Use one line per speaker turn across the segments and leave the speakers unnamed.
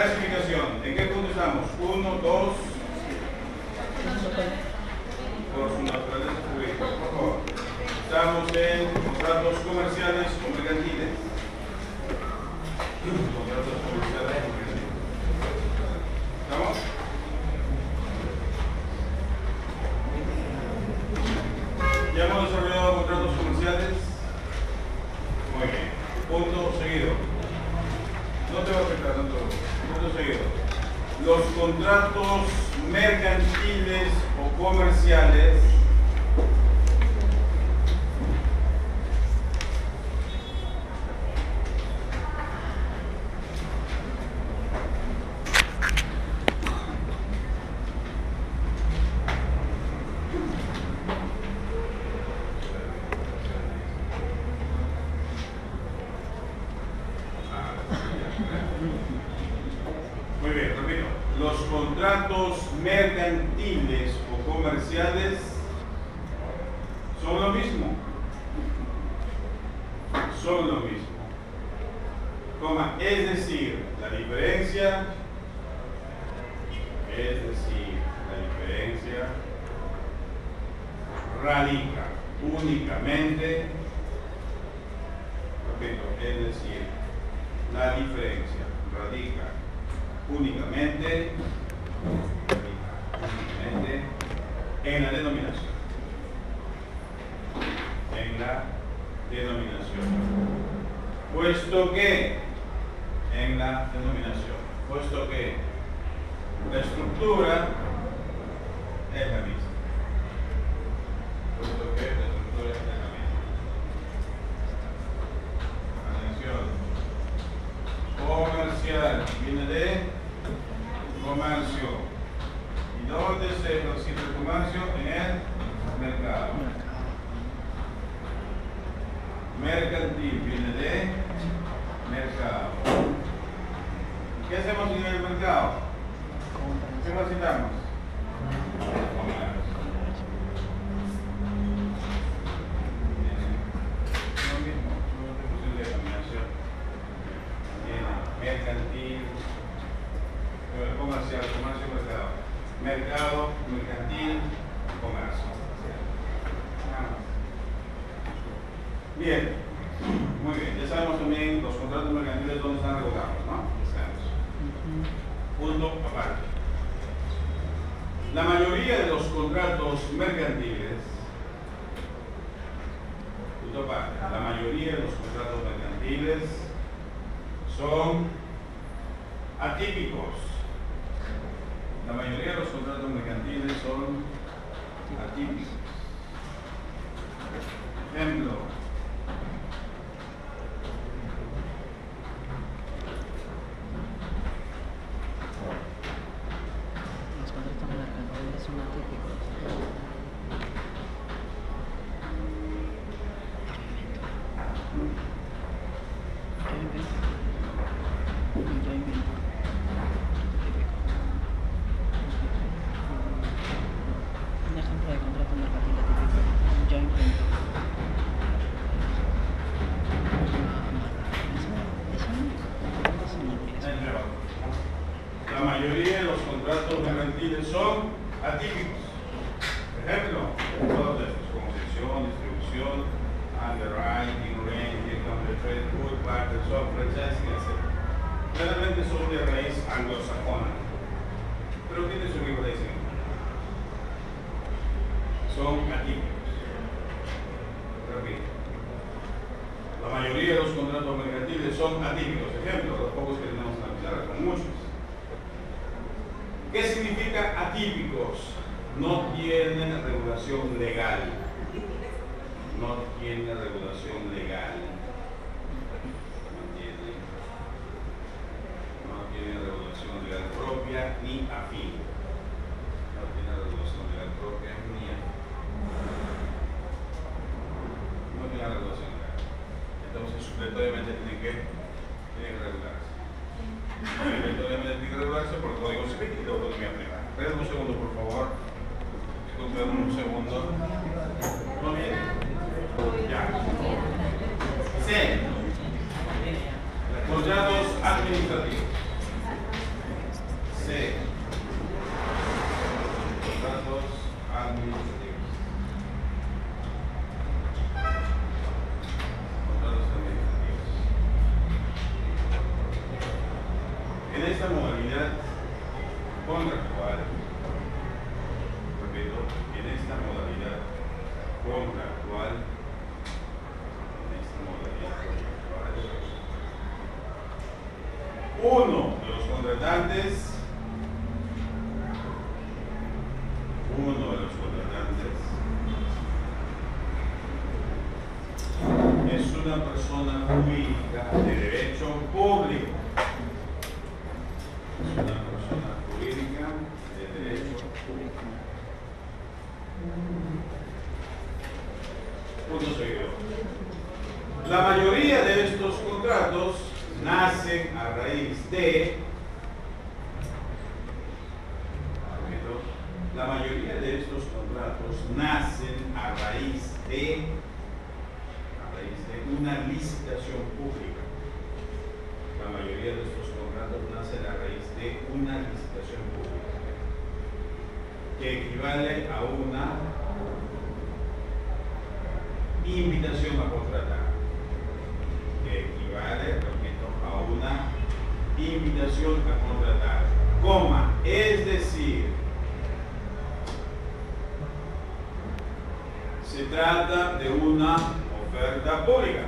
Clasificación. ¿En qué punto estamos? 1, 2. Por su naturaleza jurídica, por favor. Estamos en contratos comerciales o mercantiles. Contratos comerciales o mercantiles. ¿Estamos? ¿Ya hemos desarrollado contratos comerciales? Muy bien. Punto seguido. No te va a afectar tanto. Punto seguido. Los contratos mercantiles o comerciales muy bien, repito. Los contratos mercantiles o comerciales son lo mismo. Son lo mismo. Coma, es decir, la diferencia, radica únicamente, repito, es decir, la diferencia radica únicamente en la denominación. En la denominación. Puesto que la estructura es la misma. Atención. Comercial viene de comercio. ¿Y dónde se ejerce el comercio? En el mercado. Mercantil viene de mercado. ¿Qué hacemos en el mercado? ¿Qué necesitamos? Mercantil, comercial, comercio, mercado. Mercado, mercantil, comercio. Bien, muy bien. Ya sabemos también los contratos mercantiles dónde están revocados, ¿no? Punto aparte. La mayoría de los contratos mercantiles, punto aparte, la mayoría de los contratos mercantiles son atípicos. La mayoría de los contratos mercantiles son atípicos. Ejemplo.
Los contratos mercantiles son atípicos. Un ejemplo de contrato mercantil atípico. Yo invento.
La mayoría de los contratos mercantiles son atípicos. Ejemplo, todos estos, como concesión, distribución, underwriting, renting, counter trade, pool, barter, software, franchising, etc. Claramente son de raíz anglosajona, pero tiene su misma raíz en inglés. Son atípicos. Repito. La mayoría de los contratos mercantiles son atípicos. Ejemplo, los pocos que tenemos en la pizarra, con muchos. ¿Qué significa atípicos? No tienen regulación legal. No tiene regulación legal. No tiene regulación legal propia ni afín. No tiene regulación legal propia ni afín. No tiene regulación legal. Entonces, supletoriamente tiene que regularse. Supletoriamente tiene que regularse por el Código Civil y la autonomía privada. Esperen un segundo, por favor. Disculpen un segundo. ¿No viene? Ya. C. Contratos administrativos. esta modalidad contractual, repito, en esta modalidad contractual, uno de los contratantes es una persona jurídica de derecho público. Es una persona jurídica de derecho público. Punto seguido. La mayoría de estos contratos nacen a raíz de, la mayoría de estos contratos nacen a raíz de una licitación pública. La mayoría de estos contratos nacen a raíz de una licitación pública, que equivale a una invitación a contratar. Que equivale, repito, a una invitación a contratar, coma, es decir, se trata de una oferta pública.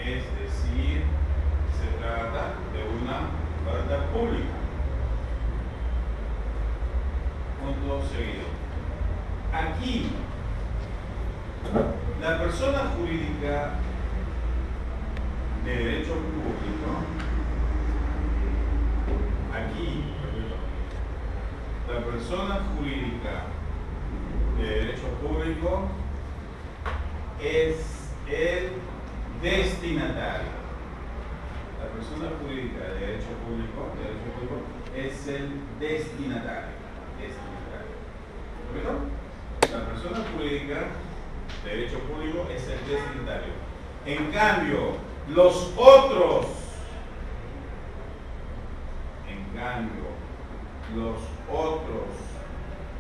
Es decir, se trata de una oferta pública. Punto seguido. Aquí, la persona jurídica de derecho público, aquí, la persona jurídica de derecho público es el destinatario. La persona jurídica de derecho público es el destinatario. ¿Correcto? La persona jurídica de derecho público es el destinatario. En cambio, los otros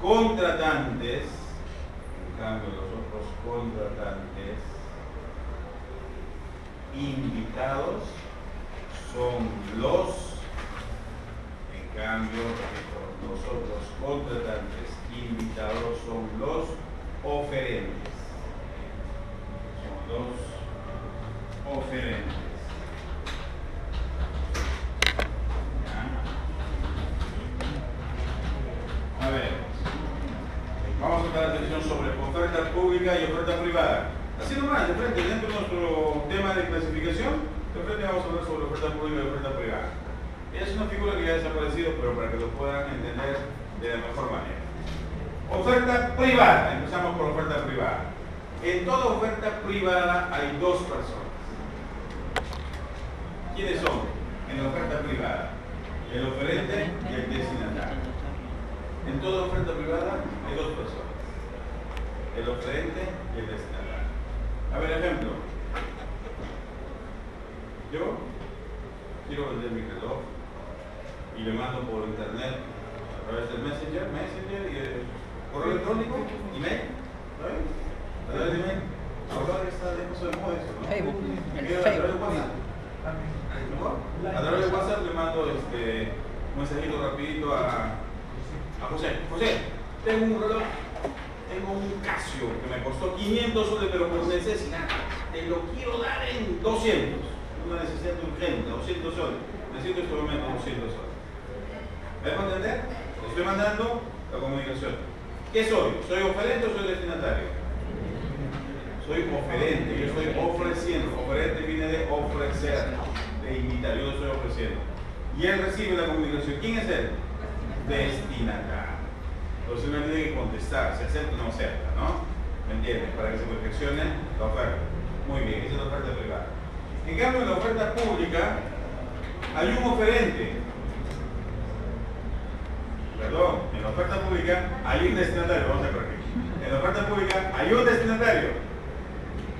contratantes, invitados son los, los otros contratantes invitados son los oferentes. A ver, vamos a dar atención sobre oferta pública y oferta privada. Así nomás, de frente, dentro de nuestro tema de clasificación, de frente vamos a hablar sobre oferta pública y oferta privada. Es una figura que ya ha desaparecido, pero para que lo puedan entender de la mejor manera. Oferta privada, empezamos por oferta privada. En toda oferta privada hay dos personas. ¿Quiénes son? En la oferta privada, el oferente y el destinatario. En toda oferta privada hay dos personas, el oferente y el destinatario. A ver, ejemplo. Yo quiero vender mi reloj y le mando por internet a través del Messenger y el correo electrónico, email, ¿sabes? A través de email. Ahora está de moda eso, ¿no?
Facebook,
A través de WhatsApp. A través de WhatsApp le mando un mensajito rapidito a José. José, tengo un reloj, tengo un Casio que me costó 500 soles, pero por necesidad te lo quiero dar en 200. Una necesidad urgente, 200 soles. Necesito en este momento 200 soles. ¿Me dejo entender? Le estoy mandando la comunicación. ¿Qué soy? ¿Soy oferente o soy destinatario? Soy oferente, yo estoy ofreciendo. Oferente viene de ofrecer, de invitar, yo estoy ofreciendo. Y él recibe la comunicación. ¿Quién es él? Destinatario. Entonces uno tiene que contestar, si acepta o no acepta, ¿no? ¿Me entiendes? Para que se perfeccione la oferta. Muy bien, esa es la oferta privada. En cambio, en la oferta pública hay un oferente. Perdón, en la oferta pública hay un destinatario, vamos a corregir. En la oferta pública hay un destinatario,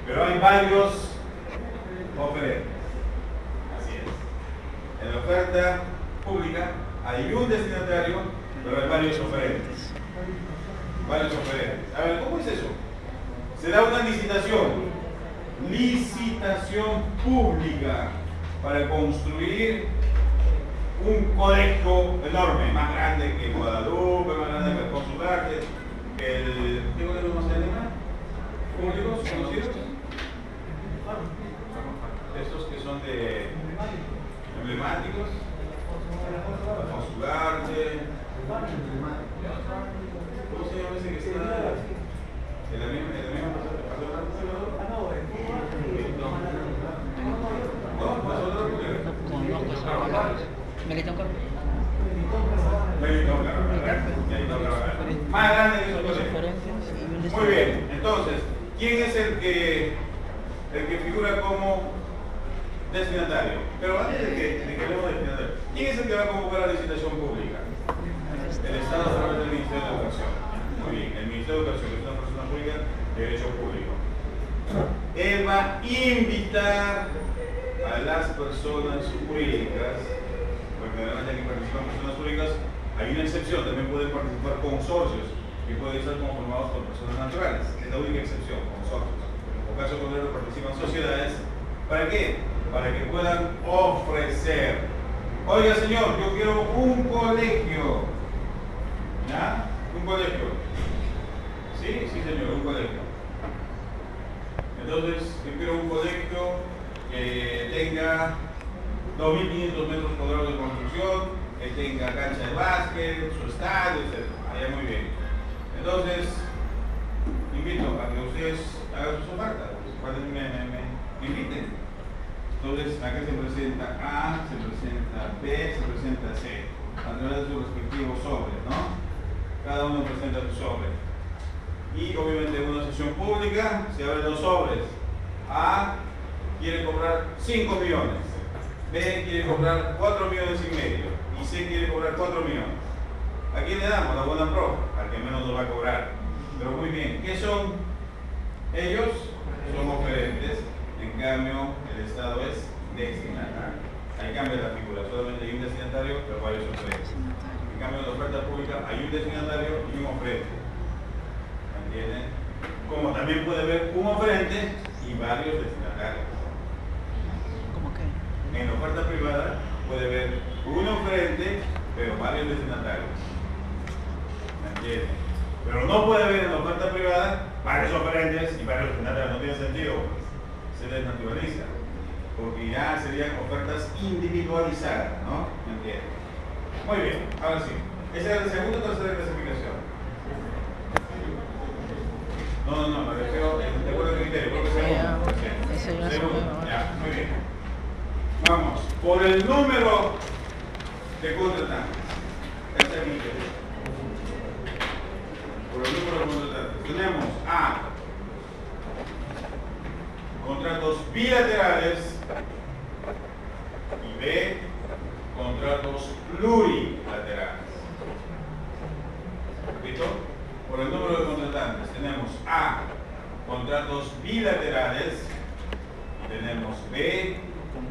pero hay varios oferentes. Así es. En la oferta pública hay un destinatario, pero hay varios oferentes. A ver, ¿cómo es eso? Se da una licitación pública. para construir un colegio enorme, más grande que Guadalupe, más grande que el Consularte, que el... ¿Qué colegio más grande? ¿Públicos conocidos? Estos que son de emblemáticos, Consularte, ¿cómo se llama ese que está en la misma
Melitón Corp.
Más grande que esos colegios. Muy bien, entonces, ¿quién es el que figura como destinatario? Pero antes de que hablemos de destinatario, ¿quién es el que va a convocar la licitación pública? El Estado a través del Ministerio de Educación. Muy bien, el Ministerio de Educación, que es una persona pública de derecho público. Él va a invitar a las personas jurídicas, porque además de que participan personas jurídicas, hay una excepción, también pueden participar consorcios, que pueden estar conformados por personas naturales, es la única excepción, consorcios. En caso contrario participan sociedades, ¿para qué? Para que puedan ofrecer. Oiga señor, yo quiero un colegio. ¿Ya? Un colegio. Sí, sí señor, un colegio. Entonces, yo quiero un colegio que tenga 2.500 metros cuadrados de construcción, que tenga cancha de básquet, su estadio, etc. Allá muy bien. Entonces, invito a que ustedes hagan sus ofertas, pues, me inviten. Entonces, acá se presenta A, se presenta B, se presenta C, a través de sus respectivos sobres, ¿no? Cada uno presenta su sobre. Y obviamente en una sesión pública se abren los sobres. A quiere cobrar 5 millones, B quiere cobrar 4 millones y medio y C quiere cobrar 4 millones. ¿A quién le damos? La buena pro, al que menos nos va a cobrar. Pero muy bien, ¿qué son? Ellos son oferentes, en cambio el Estado es destinatario. Ahí cambia la figura, solamente hay un destinatario, pero varios oferentes. En cambio en la oferta pública hay un destinatario y un oferente. ¿Me entienden? Como también puede haber un oferente y varios destinatarios.
¿Cómo qué?
En la oferta privada puede haber un oferente, pero varios destinatarios. ¿Me entienden? Pero no puede haber en la oferta privada varios oferentes y varios destinatarios. No tiene sentido, se desnaturaliza. Porque ya serían ofertas individualizadas, ¿no? ¿Me entienden? Muy bien, ahora sí. Esa es la segunda o tercera clasificación. No, me refiero de acuerdo al criterio, creo que segundo. Ya, muy bien. Vamos, por el número de contratantes. Este es mi criterio. Por el número de contratantes. Tenemos A, contratos bilaterales, y B, contratos plurilaterales. Repito, por el número de contratantes tenemos A, contratos bilaterales, y tenemos B,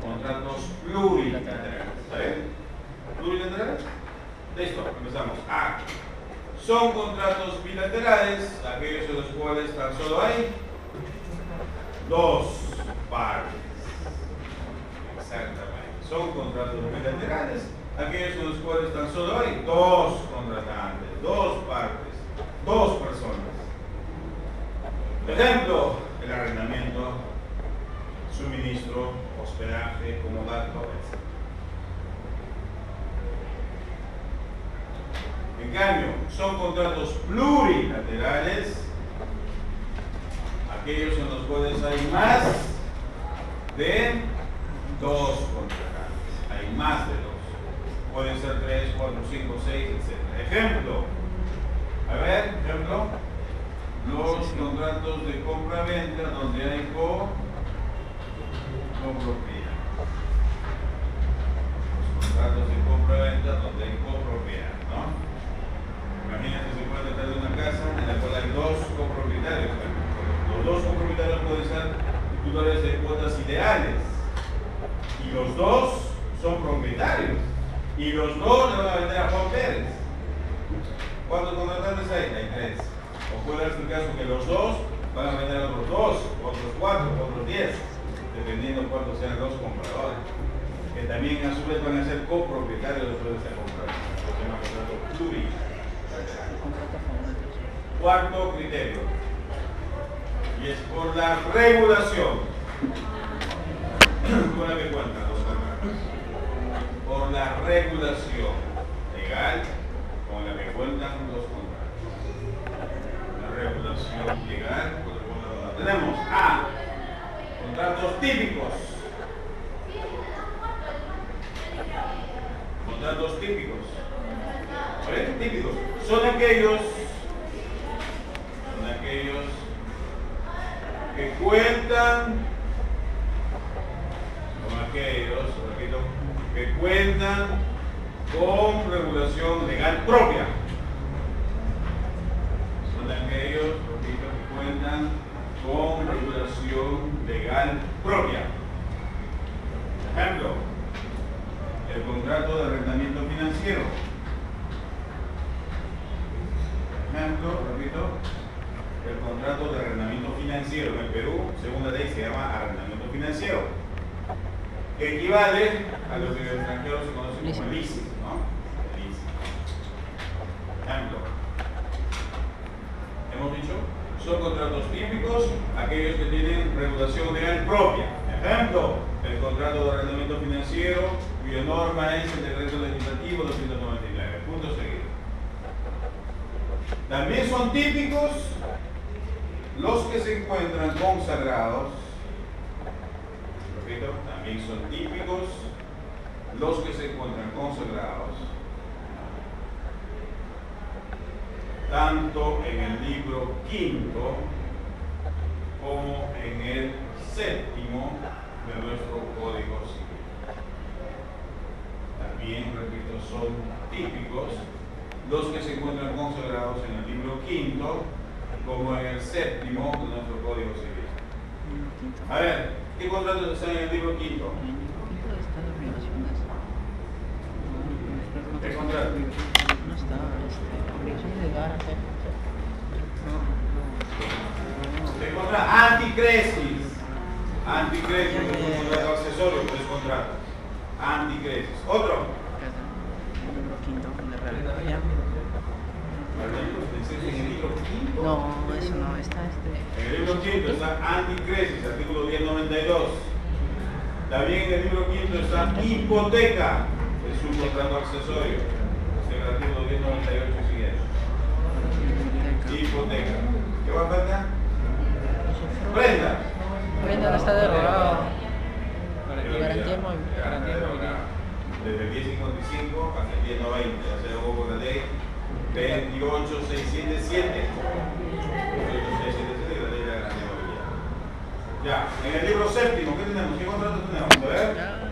contratos plurilaterales. ¿Está bien? ¿Plurilaterales? Listo, empezamos. A, son contratos bilaterales, aquellos en los cuales tan solo hay dos partes. Exactamente. Son contratos bilaterales, aquellos en los cuales tan solo hay dos contratantes, dos partes, dos personas. Ejemplo, el arrendamiento, suministro, hospedaje, comodato, etc. En cambio, son contratos plurilaterales, aquellos en los cuales hay más de dos contratantes. Hay más de dos. Pueden ser 3, 4, 5, 6, etc. Ejemplo. A ver, ejemplo. Los contratos de compra-venta donde hay copropiedad. Los contratos de compra-venta donde hay copropiedad, ¿no? Imagínate, se puede tratar de una casa en la cual hay dos copropietarios. Los dos copropietarios pueden ser titulares de cuotas ideales. Y los dos son propietarios. Y los dos le van a vender a Juan Pérez. ¿Cuántos contratantes hay? Hay 3. O puede darse el caso que los dos van a vender a otros 2, otros 4, otros 10, dependiendo cuántos sean los compradores. también a su vez van a ser copropietarios de esta compra. Lo que se llama contrato plurilateral.
Contrato a favor del tercero.
Cuarto criterio, y es por la regulación con la que cuentan los contratos. Por la regulación legal con la que cuentan los contratos. La regulación legal con la que cuentan los contratos. Tenemos A, contratos típicos. Contratos típicos. ¿Vale? Típicos. Son aquellos que cuentan repito, que cuentan con regulación legal propia. Son aquellos, repito, que cuentan con regulación legal propia. Ejemplo, el contrato de arrendamiento financiero. Ejemplo, repito, el contrato de arrendamiento financiero. En el Perú, según la ley, se llama arrendamiento financiero, que equivale a lo que en el extranjero se conoce como leasing, ¿no? Leasing. Ejemplo, hemos dicho, son contratos típicos aquellos que tienen regulación legal propia. Ejemplo, el contrato de arrendamiento financiero, cuya norma es el decreto legislativo 299. Punto seguido. También son típicos los que se encuentran consagrados. Repito, también son típicos los que se encuentran consagrados tanto en el libro quinto como en el séptimo de nuestro Código Civil. También, repito, son típicos los que se encuentran consagrados en el libro quinto como en el séptimo de nuestro Código Civil. A ver, ¿qué contratos están en el libro quinto?
En el libro quinto están las obligaciones.
¿Qué contrato?
No está, obligaciones de garaje.
¿Qué contrato? Anticresis. Anticresis es un contrato accesorio, pero es contrato. Anticresis. Otro.
El libro quinto, de realidad ya.
¿En el libro quinto?
No, eso no, está
En el libro quinto está anticresis, artículo 1092. También en el libro quinto está hipoteca, es un contrato accesorio. Es el artículo 1098 y siguiente. Hipoteca. ¿Qué va a faltar? Prenda.
Prenda no está derogado. Garantía
Desde el 1055 hasta el 1090, ya se derogó por la ley 28677. 28677, la ley de la garantía mobiliaria. Ya, en el libro séptimo, ¿qué tenemos? ¿Qué contrato tenemos? A ver.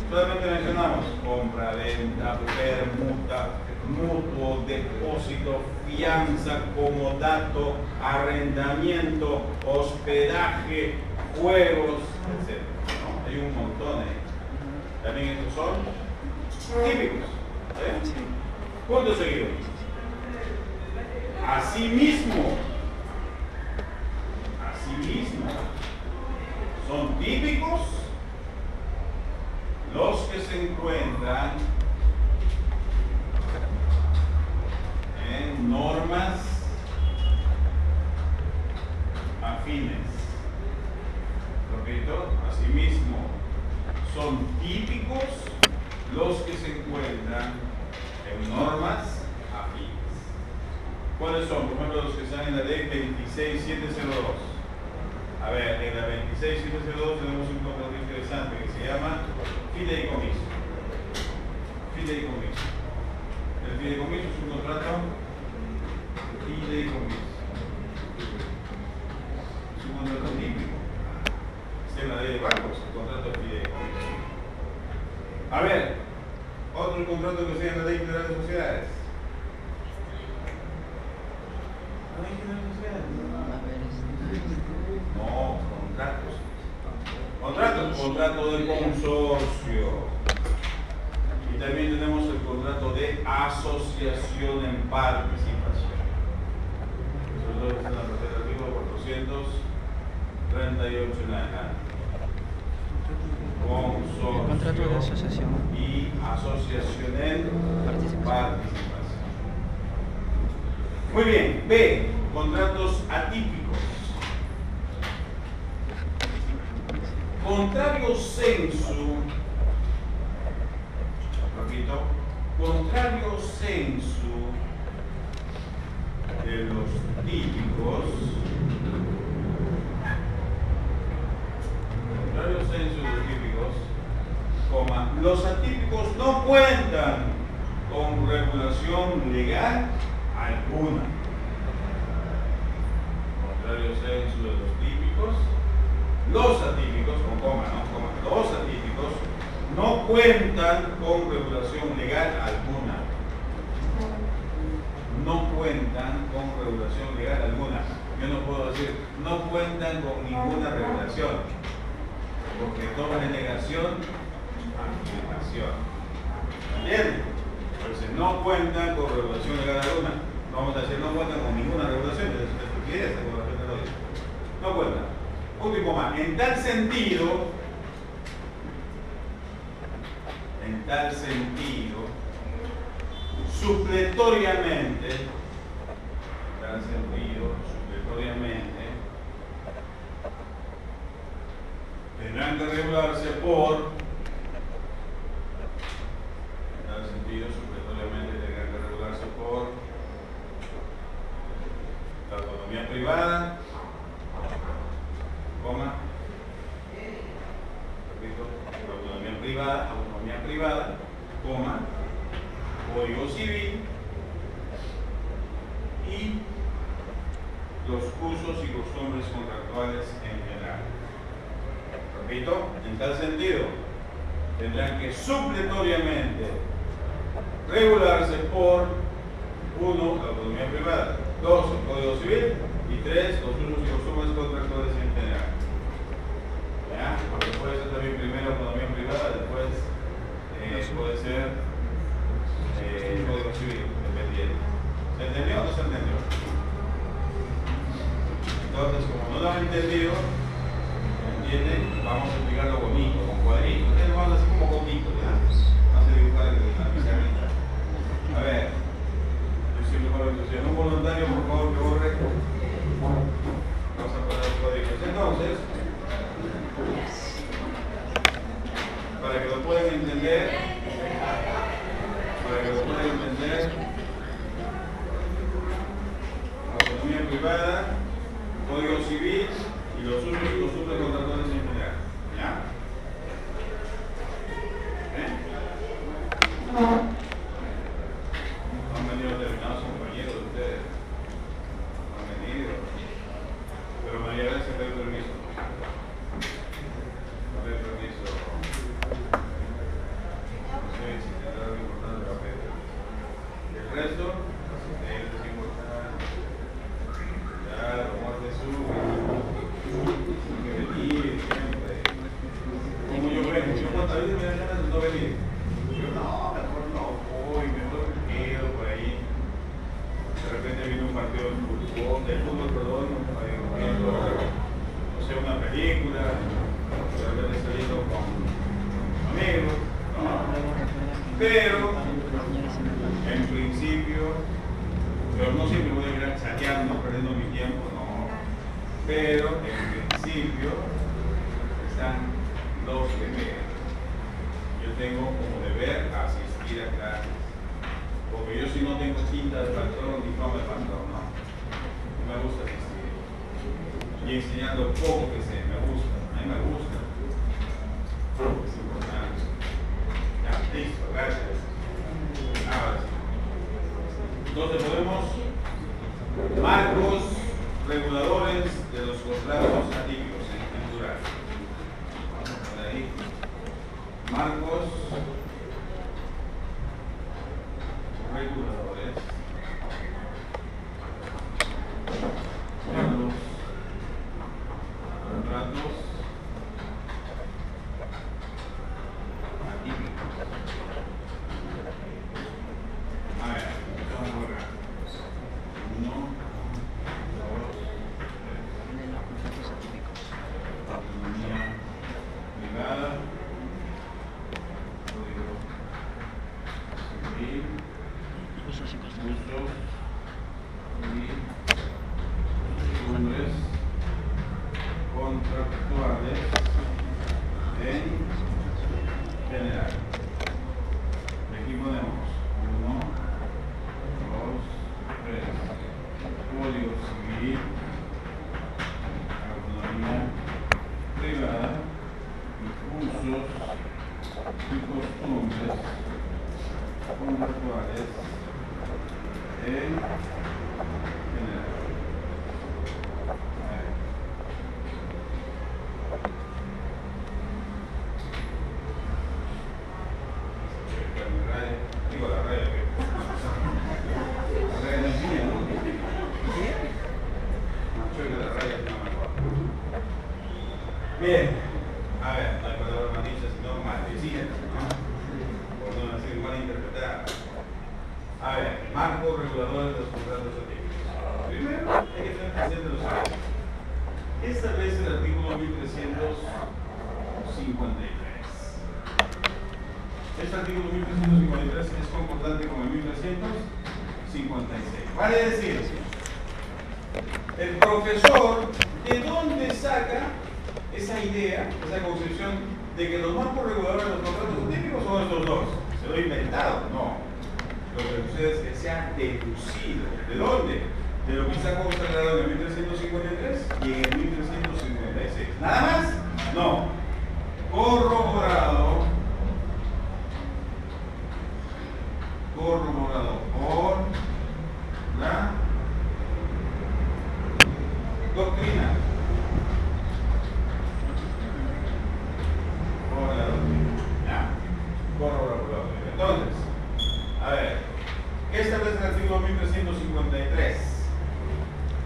Solamente mencionamos compra, venta, permuta, mutuo, depósito, fianza, comodato, arrendamiento, hospedaje, juegos, etc. ¿No? Hay un montón ahí. También estos son típicos. ¿Sí? Punto seguido. Asimismo, son típicos los que se encuentran en normas afines. Repito, asimismo, son típicos los que se encuentran en normas afines. ¿Cuáles son? Por ejemplo, los que están en la ley 26702. A ver, en la 26702 tenemos un contrato interesante que se llama fideicomiso. Fideicomiso. El fideicomiso es un contrato fideicomiso. Es un contrato típico. Está en la ley de bancos, el contrato de fideicomiso. A ver, otro contrato que sea en la ley general de sociedades. ¿La ley general de sociedades? No, contratos. Contrato de consorcio. Y también tenemos el contrato de asociación en participación. Esos dos están en el artículo 438 en adelante. Consorcio. consorcio
Contrato de asociación.
y asociacional participación. Muy bien. B. Contratos atípicos. Contrario sensu, repito, contrario sensu de los típicos, coma, los atípicos no cuentan con regulación legal alguna. Contrario sensu de los típicos, los atípicos, con coma, no coma, los atípicos no cuentan con regulación legal alguna. No cuentan con regulación legal alguna. Yo no puedo decir, no cuentan con ninguna regulación, porque todo es negación, afirmación. ¿Entienden? Entonces, no cuentan con regulación legal alguna. No vamos a decir, no cuentan con ninguna regulación, es estupidez, no cuentan. Último más, en tal sentido, supletoriamente, tendrán que regularse por, en tal sentido, supletoriamente tendrán que regularse por la autonomía privada, coma, repito, la autonomía privada, coma, Código Civil y los usos y costumbres contractuales en general. Repito, en tal sentido, tendrán que supletoriamente regularse por 1. La autonomía privada, 2. El Código Civil y 3. Los usos y costumbres contractuales en general. ¿Ya? Porque puede ser también primero autonomía privada, después puede ser el Código Civil, dependiente. ¿Se entendió o no se entendió? Entonces, como no lo han entendido, ¿entienden? Vamos a explicarlo bonito, con cuadritos. Ustedes van así como coquitos, ¿ya? Vamos a dibujar en la pizarrita. A ver, yo siempre con la un voluntario, por favor, que borre. Vamos a poner los cuadritos. Entonces, para que lo puedan entender, autonomía privada, Código Civil y los usos y costumbres contractuales en general. ¿Ya? Han venido determinados compañeros de ustedes. Han venido. Pero María Gracia te doy permiso. No te doy permiso. No sé si te da algo importante el papel. El resto, es importante. Ya, lo más de su. Que venir siempre. Como yo vengo, yo cuántas veces me dan ganas de no venir. Yo no, mejor no voy, mejor me quedo por ahí. De repente viene un partido de fútbol, no sé, una película, de repente saliendo con amigos. No. Pero, en principio, pero no siempre voy a ir chateando, perdiendo mi tiempo, no. Pero, en principio, están los deberes. Yo tengo como deber asistir a clases. Porque yo si no tengo tinta de patrón ni fama de patrón, no. No me gusta asistir. Y enseñar lo poco que sé, me gusta. A mí me gusta. Es importante. Ya, listo, gracias. Ahora sí. Entonces podemos marcos reguladores de los contratos atípicos en plural. Vamos a poner ahí. Marcos reguladores de los contratos atípicos. A ver, vamos a borrar. 1, 2, 3.
De los contratos atípicos.
Autonomía privada. general. Aquí ponemos 1, 2, 3. Código civil, autonomía privada, usos y costumbres contractuales en general. Bien, a ver, no hay palabras más dichas, sino maldecidas, ¿no? Por no decir mal interpretada. A ver, marco regulador de los contratos atípicos. Primero, hay que tener presente lo siguiente. Establece el artículo 1353. Este artículo 1353 es concordante con el 1356. Vale decir, el profesor, ¿de dónde saca esa idea, esa concepción de que los marcos reguladores de los contratos atípicos son estos dos? ¿Se lo he inventado? No. Lo que sucede es que se ha deducido. ¿De dónde? De lo que está consagrado en el 1353 y en el 1356. ¿Nada más? No. Corroborado por la doctrina. Entonces, a ver, ¿qué establece el artículo 1353?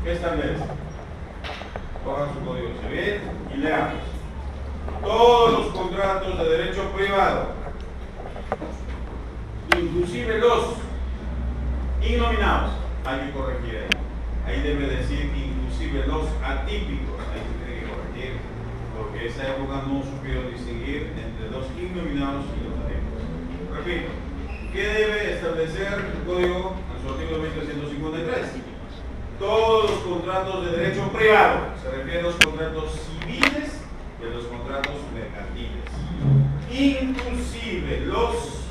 ¿Qué establece? Cojan su código civil y leamos. Todos los contratos de derecho privado, inclusive los innominados, hay que corregir ahí. Ahí debe decir inclusive los atípicos, ahí se tiene que corregir, porque esa época no supieron distinguir entre los innominados y los atípicos. Repito, ¿qué debe establecer el código en su artículo 1353? Todos los contratos de derecho privado, se refiere a los contratos civiles y a los contratos mercantiles, inclusive los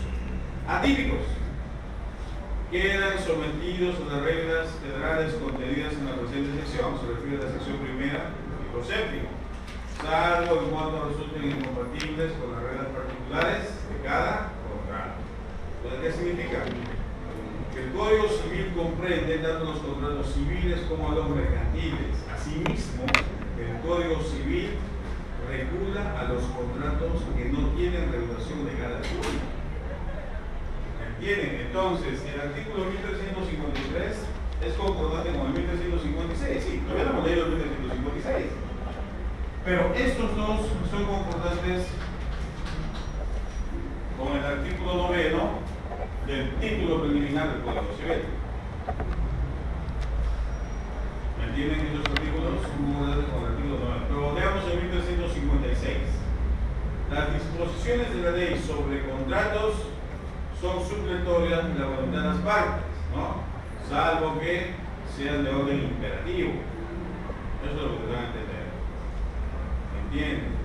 atípicos, quedan sometidos a las reglas generales contenidas en la presente sección. Se refiere a la sección primera y por séptimo, salvo en cuanto resulten incompatibles con las reglas particulares de cada contrato. Entonces, ¿qué significa? Que el Código Civil comprende tanto los contratos civiles como los mercantiles. Asimismo, el Código Civil regula a los contratos que no tienen regulación legal alguna. ¿Entienden? Entonces, el artículo 1353 es concordante con el 1356. Sí, todavía no hemos leído el 1356. Pero estos dos son concordantes con el artículo 9 del título preliminar del Código Civil. ¿Me entienden que estos artículos son concordantes con el artículo 9? Pero veamos el 1356. Las disposiciones de la ley sobre contratos son supletorias de la voluntad de las partes, ¿no? Salvo que sean de orden imperativo. Eso es lo que van a entender. ¿Entienden?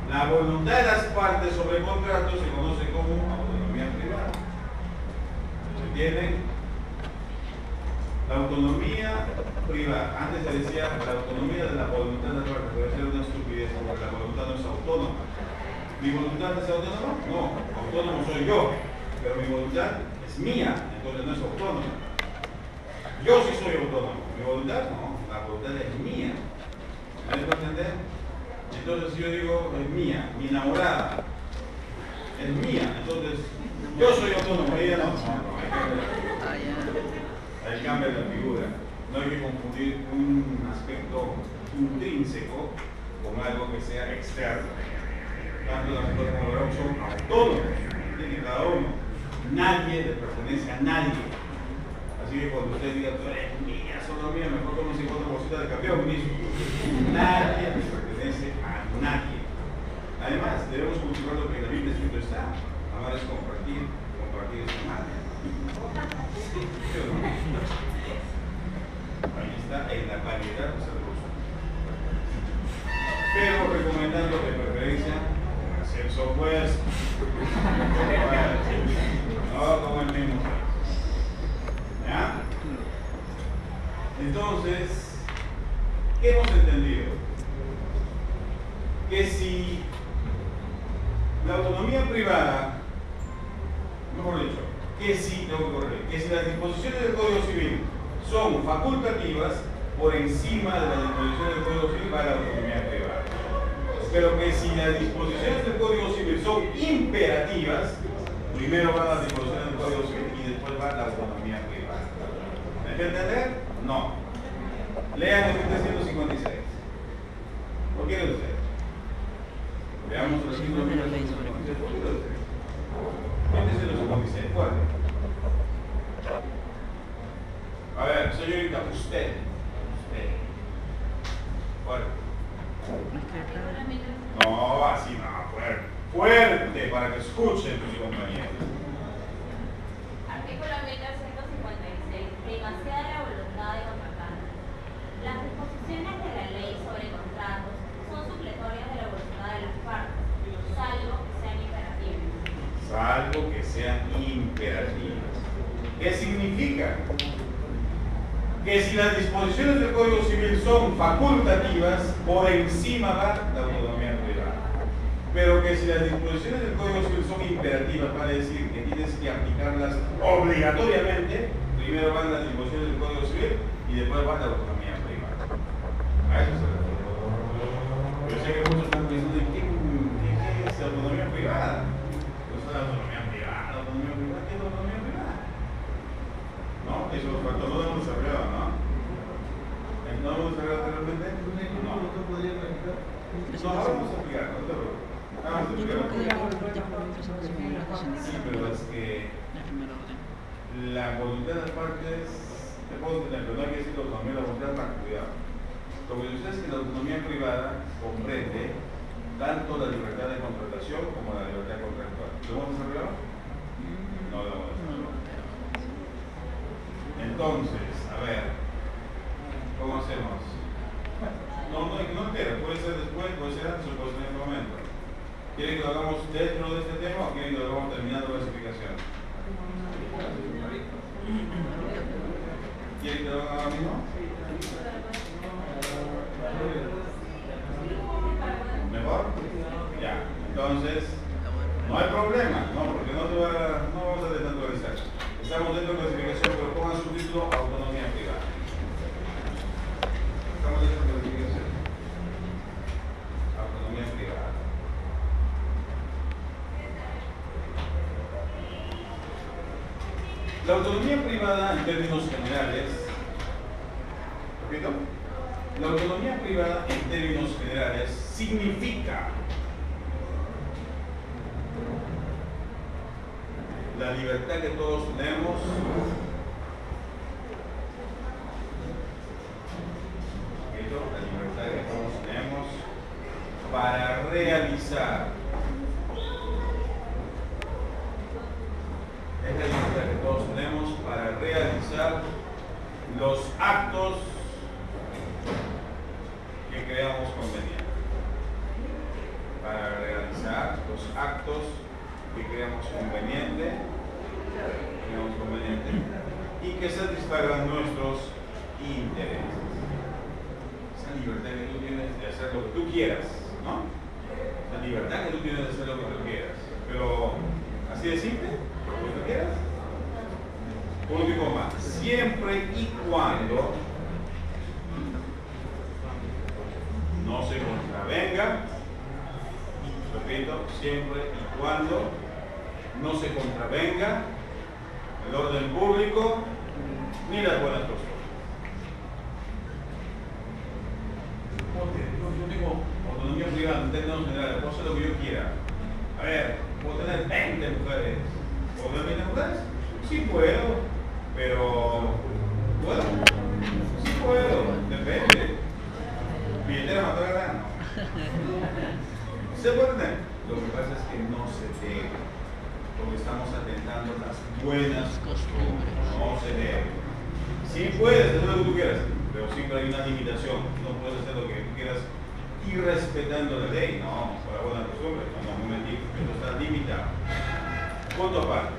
La voluntad de las partes sobre contratos se conoce como autonomía privada. ¿Se entienden? La autonomía privada. Antes se decía la autonomía de la voluntad de las partes. Puede ser una estupidez porque la voluntad no es autónoma. ¿Mi voluntad es autónoma? No, autónomo soy yo. Pero mi voluntad es mía, entonces no es autónoma. Yo sí soy autónomo, mi voluntad no, la voluntad es mía. ¿Me dejo entender? Entonces si yo digo es mía, mi enamorada es mía, entonces yo soy autónomo, ella no. Ahí cambia la figura. No hay que confundir un aspecto intrínseco con algo que sea externo. Tanto las personas como los son autónomos, tienen cada uno. Nadie le pertenece a nadie. Así que cuando usted diga, tú eres mía, solo mía, mejor como 50 bolsitas de campeón, ministro. Nadie le pertenece a nadie. Además, debemos cultivar lo que en la Biblia escrito está. Amar es compartir, compartir es amar. Ahí está, en la variedad de salud. Pero recomendando de preferencia, hacer sexo opuesto. No como el mismo sexo. ¿Ya? Entonces, ¿qué hemos entendido? Que si la autonomía privada, mejor dicho, que si las disposiciones del Código Civil son facultativas, por encima de las disposiciones del Código Civil va la autonomía privada. Pero que si las disposiciones del Código Civil son imperativas, primero van las disposiciones del Código Civil y después va la autonomía privada. ¿Hay que entender? No. Lean el 356. ¿Lo quieren ustedes? Veamos el artículo 356. ¿Lo quieren ustedes? 356, fuerte. A ver, señorita, usted. Fuerte. No, así no, fuerte. Fuerte, para que escuchen tus compañeros.
Artículo 1356. Privacidad de la voluntad de contratante. Las disposiciones de la ley sobre contratos son supletorias de la voluntad de las partes, salvo que sean imperativas.
Salvo que sean imperativas. ¿Qué significa? Que si las disposiciones del Código Civil son facultativas, por encima va la autonomía privada. Pero que si las disposiciones del Código Civil son imperativas, vale decir que tienes que aplicarlas obligatoriamente, primero van las disposiciones del Código Civil y después va la autonomía privada. A eso se refiere. Yo sé que muchos están pensando en qué es autonomía privada. Pues es la autonomía privada, la autonomía privada, ¿qué es la autonomía privada? ¿No? Eso nos faltó, no lo hemos desarrollado, ¿no? ¿No lo hemos desarrollado anteriormente? No. No, ahora vamos a explicar, no te preocupes. Vamos a
Yo
explicar.
creo que de acuerdo con el artículo 1356.
Sí, pero es que
La primera orden.
la voluntad de las partes, te puedo entender, pero no hay que decir la autonomía de la voluntad de la parte, cuidado. Lo que sucede es que la autonomía privada comprende tanto la libertad de contratación como la libertad contractual. ¿Lo hemos desarrollado? No lo hemos desarrollado. Entonces, a ver, ¿cómo hacemos? No entero, puede ser después, puede ser antes o puede ser en este momento. ¿Quieren que lo hagamos dentro de este tema o quieren que lo hagamos terminando la explicación? ¿Quieren que lo hagan ahora mismo? ¿Mejor? Ya, entonces, no hay problema, no, porque no vamos a desnaturalizar. Estamos dentro de la clasificación, pero pongan su título autonomía privada. Estamos dentro de la clasificación. Autonomía privada. La autonomía privada en términos generales, repito, la autonomía privada en términos generales significa la libertad que todos tenemos la libertad que todos tenemos para realizar los actos que creamos convenientes. Para realizar los actos que creamos convenientes y que satisfagan nuestros intereses. Esa libertad que tú tienes de hacer lo que tú quieras, ¿no? Esa libertad que tú tienes de hacer lo que tú quieras. Pero, así de simple, lo que tú quieras. Por último más, siempre y cuando no se contravenga, repito, siempre y cuando no se contravenga el orden público ni las buenas costumbres. Yo tengo autonomía privada en términos generales, puedo hacer lo que yo quiera. A ver, ¿puedo tener 20 mujeres? ¿Puedo tener 20 mujeres? Sí puedo, pero ¿puedo? Sí puedo, depende. Billetera matar a grano. ¿Se puede tener? Lo que pasa es que no se debe, porque estamos atentando a las buenas costumbres. No se debe. Sí puedes hacer lo que tú quieras, pero siempre hay una limitación. No puedes hacer lo que tú quieras y respetando la ley. No, por la buena costumbre, no, un momentito, esto está limitado. Punto aparte.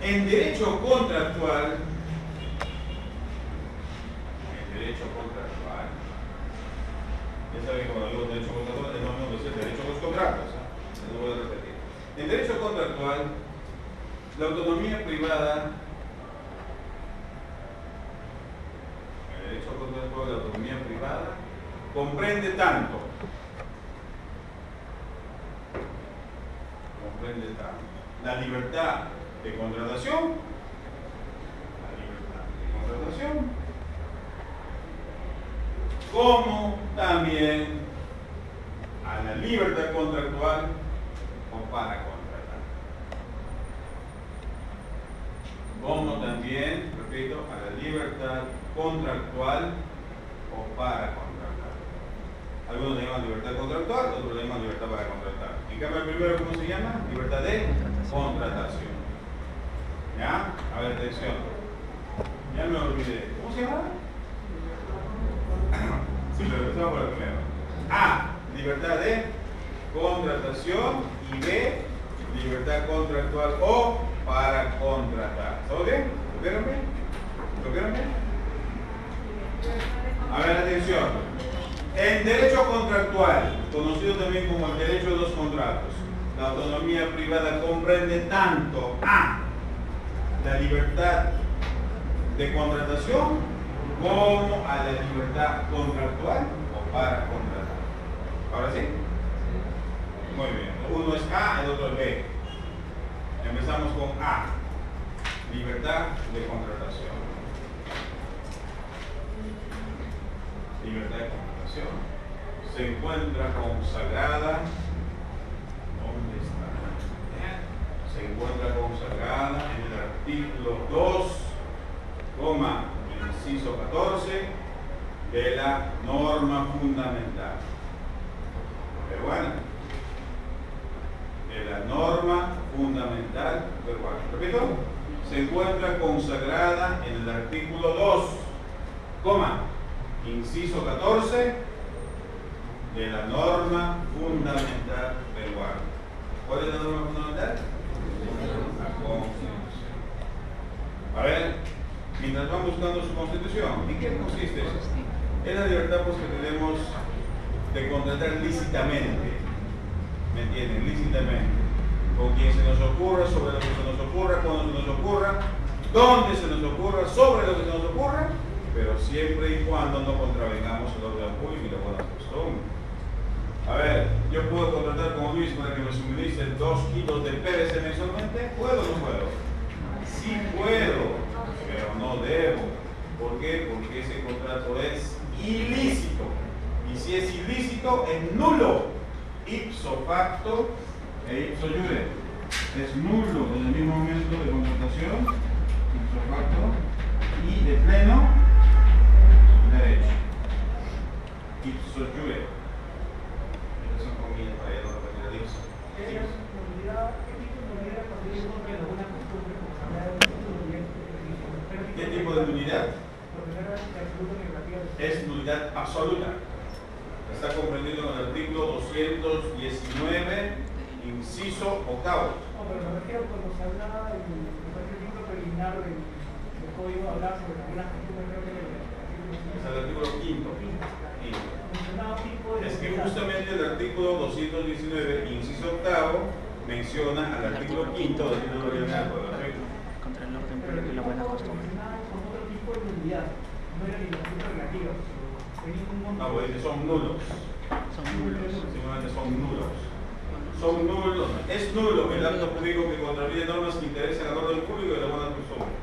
En derecho contractual, ya saben que cuando digo derecho contractual es lo mismo que decir derecho a los contratos. No voy a repetir. En derecho contractual, la autonomía privada, el derecho contractual de la autonomía privada comprende tanto, la libertad de contratación, como también a la libertad contractual o para contratar. Como también, repito, a la libertad contractual o para contratar. Algunos le llaman libertad contractual, otros le llaman libertad para contratar. En cambio, el primero, ¿cómo se llama? Libertad de contratación. ¿Ya? A ver, atención. Ya me olvidé. ¿Cómo se llama? Si lo regresamos por el primero. A, libertad de contratación, y B, libertad contractual o para contratar. ¿Todo bien? ¿Lo vieron bien? ¿Lo vieron bien? A ver, atención. En derecho contractual, conocido también como el derecho de los contratos, la autonomía privada comprende tanto a la libertad de contratación como a la libertad contractual o para contratar. ¿Ahora sí? Muy bien. Uno es A, el otro es B. Empezamos con A. Libertad de contratación. Libertad de contratación. Se encuentra consagrada. ¿Dónde está? Se encuentra consagrada en el artículo 2, inciso 14 de la norma fundamental. Peruana. De la norma fundamental peruana. Repito, se encuentra consagrada en el artículo 2, inciso 14 de la norma fundamental peruana. ¿Cuál es la norma fundamental? La Constitución. A ver, mientras van buscando su Constitución, ¿en qué consiste eso? Es la libertad pues, que tenemos de contratar lícitamente. ¿Me entienden? Lícitamente. Con quien se nos ocurra, sobre lo que se nos ocurra, cuando se nos ocurra, donde se nos ocurra, sobre lo que se nos ocurra, pero siempre y cuando no contravengamos el orden público y la buena costumbre. A ver, ¿yo puedo contratar con Luis para que me suministre 2 kilos de PVC mensualmente? ¿Puedo o no puedo? Sí puedo, pero no debo. ¿Por qué? Porque ese contrato es ilícito. Y si es ilícito, es nulo. Ipso facto e ipso iure. Es nulo en el mismo momento de contratación, ipso facto, y de pleno derecho. Ipso iure. Estas son comillas para ya no repetir el ipso.
¿Qué tipo de nulidad cuando digo que es una costumbre como hablar de un
¿Qué tipo de nulidad?
Es
nulidad absoluta. Está comprendido en el artículo 219, inciso 8.
No, pero me refiero cuando se hablaba del artículo preliminar del código, hablaba sobre algunas costumbres, creo que
Es el artículo 5. Es que
de
justamente el artículo 219, inciso 8, menciona al artículo 5 del título preliminar.
Contra el orden público y la buena costumbre.
con otro tipo de nulidad, no era ni los puntos relativos.
No, pues son nulos.
Son nulos.
Simplemente son nulos. Son nulos. Es nulo el acto público que contraviene normas que interesen al orden público y la buena costumbre.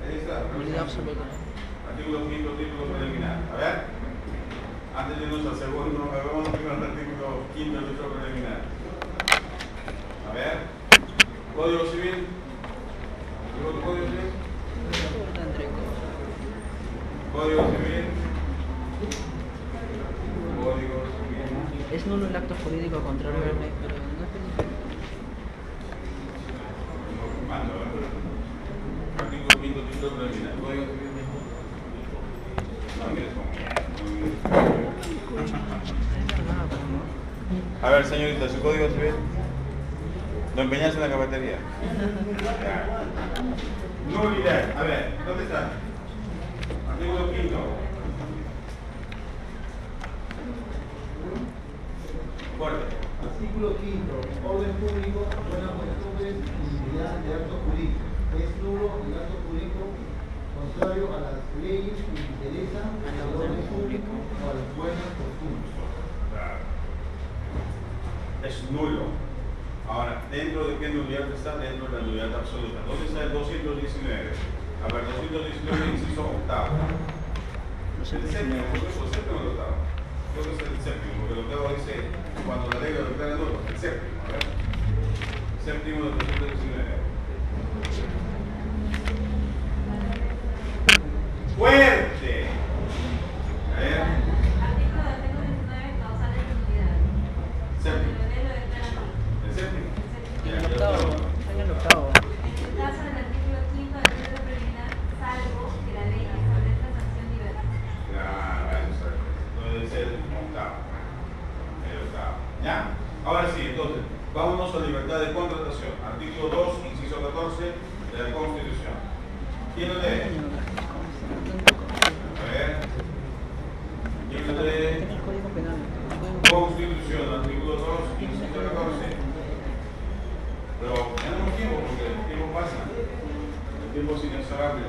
Ahí está.
Nulidad absoluta.
Artículo 5, título preliminar. A ver. Antes de irnos al segundo, vamos primero al artículo 5, título preliminar. A ver. Código civil. Código civil. Código civil. Código civil.
Es nulo el acto jurídico contrario a la ley, pero no especifica.
Artículo 5, título preliminar. Código civil. No, mira, A ver, señorita, ¿su código civil? ¿Lo empeñaste en la cafetería? Nulidad. A ver, ¿dónde está? Artículo 5. Fuerte.
Artículo 5. Orden público, buenas costumbres y unidad de acto jurídico. Es nulo el acto jurídico contrario a las leyes que interesan al orden público o a las buenas costumbres.
Claro. Es nulo. Ahora, ¿dentro de qué nulidad está? Dentro de la nulidad absoluta. ¿Dónde está el 219? A ver, 219 inciso octavo. El séptimo, porque es el séptimo o el octavo. Creo que es el séptimo, porque el octavo dice cuando la ley lo declara nulo. El séptimo, a ver. Séptimo de 219. ¡Fuerte! A ver.
Artículo 219, causales de nulidad.
Séptimo.
La ley lo declara nulo.
El séptimo.
En el octavo. En el octavo.
En el caso del artículo 5 del decreto preliminar, salvo que la ley establezca sanción diversa.
Claro, eso es. Debe ser el octavo. El octavo. ¿Ya? Ahora sí, entonces, vámonos a libertad de contratación. Artículo 2, inciso 14 de la Constitución. ¿Quién lo lee? A ver. ¿Quién lo lee?
En el Código Penal.
Constitución, artículo 2, inciso 14. Pero tenemos tiempo porque el tiempo pasa. El tiempo es inexorable.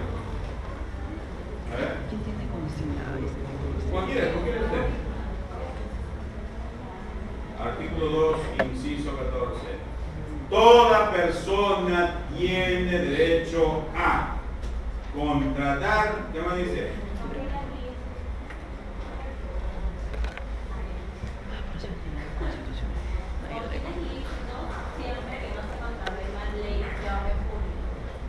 A ver.
¿Quién tiene consignado?
Cualquiera usted. Artículo 2, inciso 14. Toda persona tiene derecho a contratar, ¿qué más dice?
Siempre que no se contravengan leyes de orden público.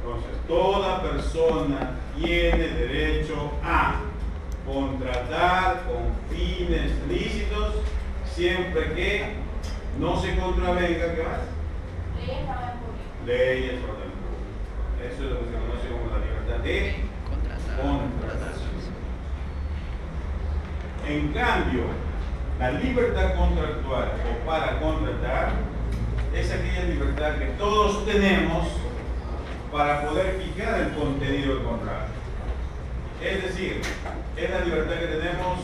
Entonces, toda persona tiene derecho a contratar con fines lícitos siempre que no se contravenga, ¿qué más?
Leyes de orden público.
Leyes de orden público. Eso es lo que se conoce como la libertad de contratación. En cambio, la libertad contractual o para contratar es aquella libertad que todos tenemos para poder fijar el contenido del contrato. Es decir, es la libertad que tenemos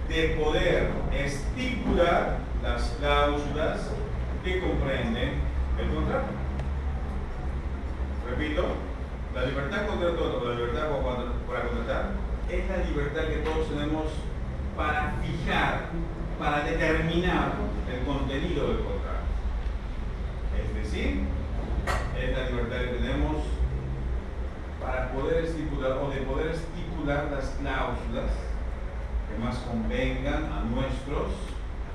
de poder estipular las cláusulas que comprenden el contrato. Repito, la libertad contractual o la libertad para contratar es la libertad que todos tenemos para fijar, para determinar el contenido del contrato. Es decir, es la libertad que tenemos para poder estipular o de poder estipular las cláusulas que más convengan a nuestros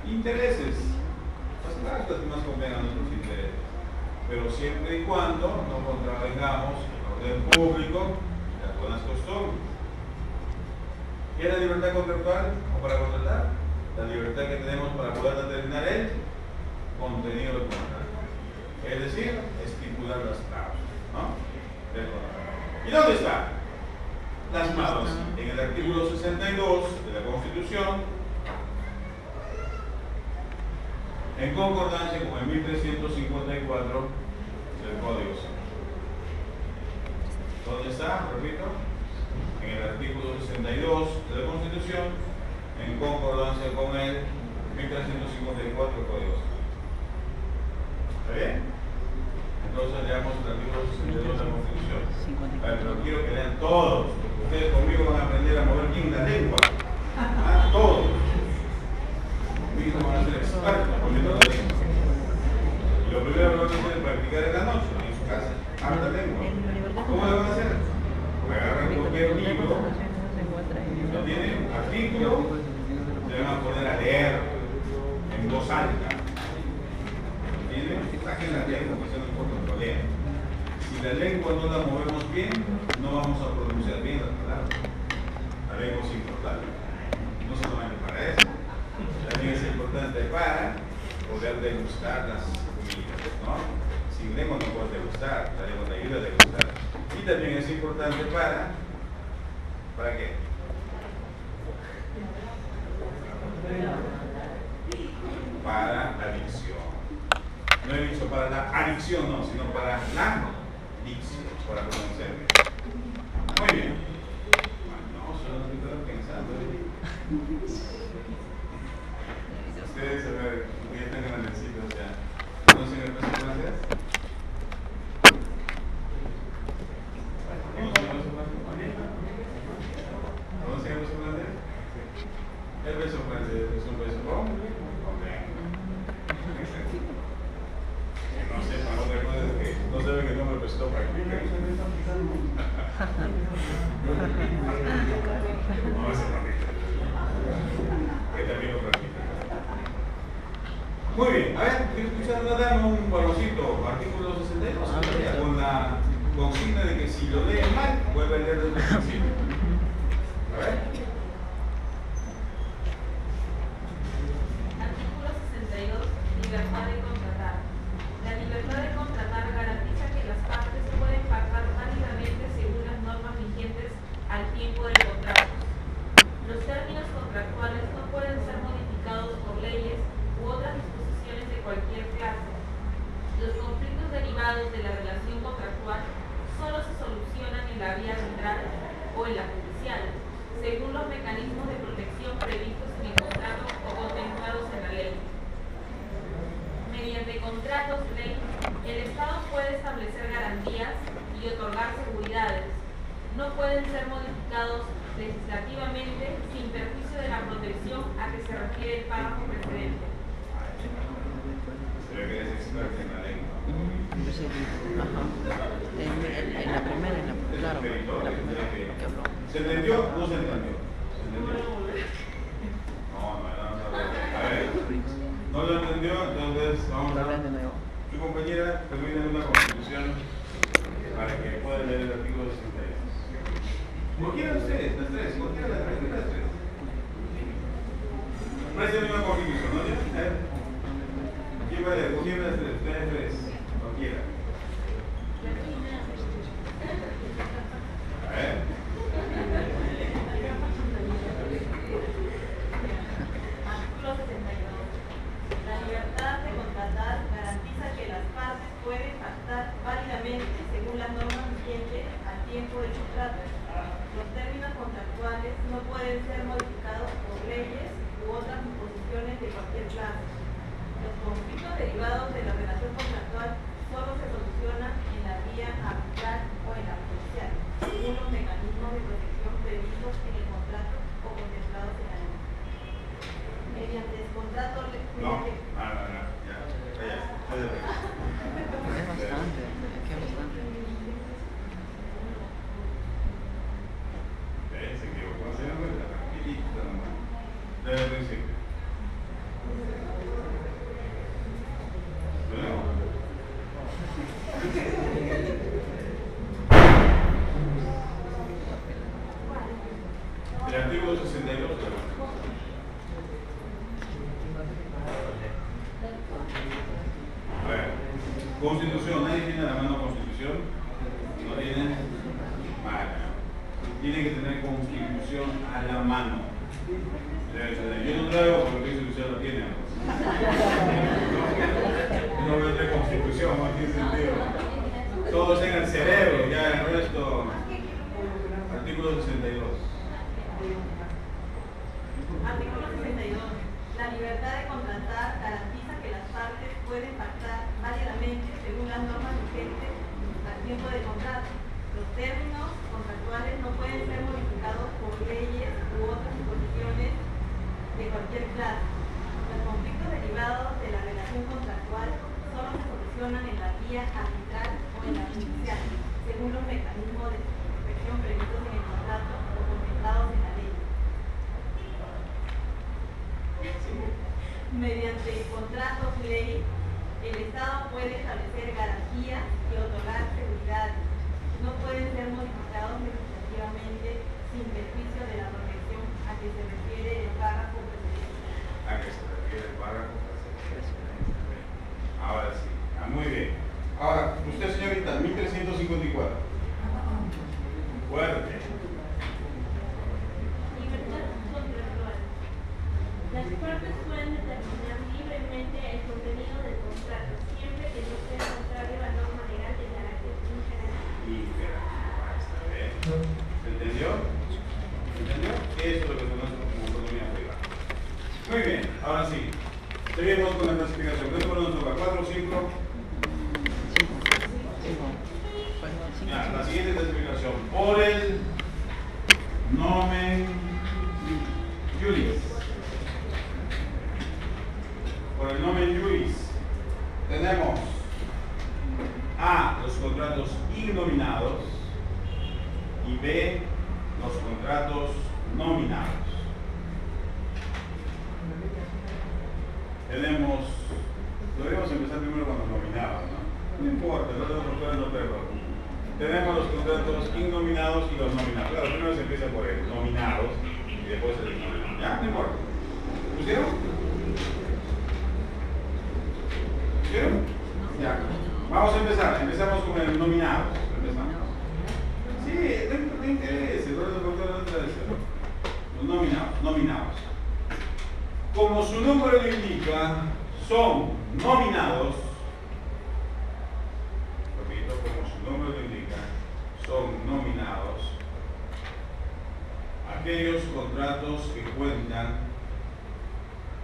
intereses. Las cláusulas que más convengan a nuestros intereses. Pero siempre y cuando no contravengamos el orden público y las buenas costumbres. ¿Qué es la libertad contractual o para contratar? La libertad que tenemos para poder determinar el contenido del contrato. Es decir, estipular las cláusulas, ¿no? Del contrato. ¿Y dónde está? Plasmado en el artículo 62 de la Constitución, en concordancia con el 1354 del Código Civil. ¿Dónde está? Repito, en el artículo 62 de la Constitución, en concordancia con el 1354 del Código Civil. ¿Está bien? Entonces leamos el artículo 62 de la Constitución. Vale, pero quiero que lean todos, porque ustedes conmigo van a aprender a mover bien la lengua. ¿Ah? Todos. Conmigo van a ser expertos moviendo la lengua. Y lo primero que van a hacer es practicar en la noche, en su casa. Harta lengua. ¿Cómo lo van a hacer? Pues agarran cualquier libro, no tienen artículo, se van a poner a leer en voz alta. ¿Entienden? Saquen la lengua, que eso no importa, pero lean. Si la lengua no la movemos bien, no vamos a pronunciar bien las palabras. La lengua es importante. No solamente para eso, también es importante para poder degustar las comidas, ¿no? Sin lengua no puedes degustar, la lengua te ayuda a degustar. Y también es importante ¿para qué? Para he dicho para la adicción, no, sino para la dicción, para conocer. Muy bien. No, solo estoy pensando. Ustedes, a ver, ya están grandecitos ya. ¿Conocen el peso francés? ¿Conocen el peso francés? ¿Conocen el peso francés? El peso francés es un peso con. No sepan otra cosa es que no saben el nombre, pues lo practican. No, se practica. Que también lo practican. Muy bien, a ver, quiero escuchar una dama, un varoncito, artículo 62, con la consigna de que si lo leen mal, vuelve a leer desde el principio. A ver.
Artículo 62. Libertad de contratar. La libertad de contratar garantiza que las partes pueden pactar válidamente según las normas vigentes al tiempo del contrato. Los términos contractuales no pueden ser modificados por leyes u otras disposiciones de cualquier clase. Los conflictos derivados de la relación contractual solo se solucionan en la vía arbitral o en la judicial, según los mecanismos de protección previstos en el contrato o contemplados en la ley. Mediante contratos ley, el Estado puede establecer garantías y otorgar seguridades. No pueden ser modificados legislativamente sin perjuicio de la protección a que se refiere el párrafo precedente.
Se ve que eres experto en la lengua.
Sí, ajá. En la primera, claro, en la primera que habló.
¿Se entendió o no se entendió? ¿Se entendió? No, a ver. ¿No lo entendió? Entonces vamos a... Su compañera termina una constitución para que pueda leer el artículo 62. Cualquiera de ustedes, las tres, cualquiera de las tres. Presten una constitución, ¿no? ¿Quién va a leer? Cualquiera de las tres, ustedes tres, cualquiera. A ver.
Artículo 62. La libertad de contratar garantiza que las partes pueden pactar válidamente según las normas vigentes al tiempo del contrato. Los términos contractuales no pueden ser modificados por leyes u otras disposiciones de cualquier clase. Los conflictos derivados de la relación contractual solo se solucionan en la vía arbitral o en la judicial, según los mecanismos de protección previstos en el contrato o contemplados en la ley. Mediante el contrato...
No, ya.
Es bastante, es que es bastante.
Se equivocó, se llama la tranquilita nomás. Desde el principio. El artículo 62. A ver, Constitución, nadie tiene a la mano Constitución, no tienen, vale, tienen que tener Constitución a la mano. Yo no traigo porque Constitución lo tiene. No veo de Constitución, no tiene sentido. Todo está en el cerebro, ya el resto. Artículo 62.
Artículo 62. La libertad de contratar garantiza que las partes pueden pactar válidamente según las normas vigentes al tiempo del contrato. Los términos contractuales no pueden ser modificados por leyes u otras disposiciones de cualquier clase. Los conflictos derivados de la relación contractual solo se solucionan en la vía arbitral o en la judicial, según los mecanismos de protección previstos en el contrato o contemplados en la ley. Mediante contratos ley, el Estado puede establecer garantías y otorgar seguridades. No pueden ser modificados legislativamente sin perjuicio de la protección a que se refiere el párrafo precedente.
¿A qué se refiere el párrafo precedente? Ahora sí. Muy bien. Ahora, usted, señorita, 1354. Fuerte.
Libertad contractual. Las partes pueden determinar libremente el contenido del contrato, siempre que
por el nomen juris. Por el nomen juris tenemos A, los contratos innominados, y B, los contratos nominados. Tenemos, deberíamos empezar primero con los nominados, ¿no? No importa, no te preocupes. Tenemos los contratos innominados y los nominados. Claro, primero se empieza por el nominados y después el innominado. ¿Ya? No importa. ¿Pusieron? ¿Pusieron? Ya. Vamos a empezar. Empezamos con el nominados. ¿Empezamos? Sí, no interesa. Los nominados. Como su nombre lo indica, son nominados. Repito, como su nombre lo indica, son nominados aquellos contratos que cuentan.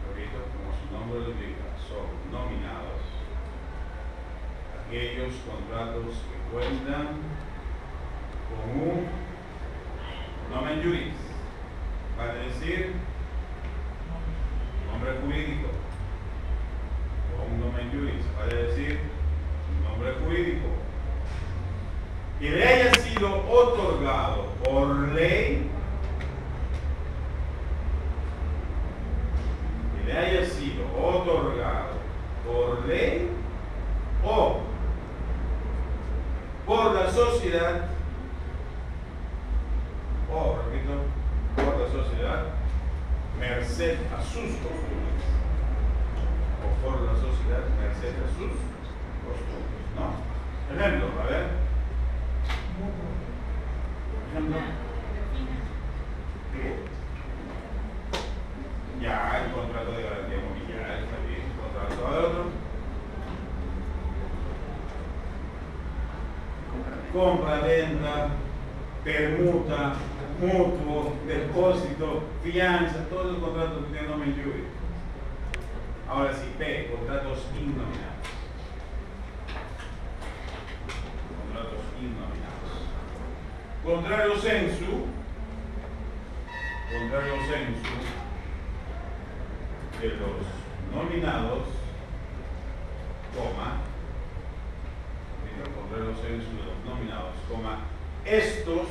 Repito, como su nombre lo indica, son nominados aquellos contratos que cuentan con un nomen juris, vale decir nombre jurídico, o un nomen juris, vale decir nombre jurídico, que le haya sido otorgado por ley, que le haya sido otorgado por ley o por la sociedad, o, repito, por la sociedad, merced a sus costumbres, o por la sociedad, merced a sus costumbres, ¿no? Ejemplo, a ver. Ejemplo. Ya, el contrato de garantía mobiliaria, está bien, el contrato de otro. Compra, venta, permuta, mutuo, depósito, fianza, todos los contratos que tienen nomen juris. Ahora sí, P, contratos innominados. Contratos innominados. Contrario sensu de los nominados, coma, contrario sensu de los nominados, coma, estos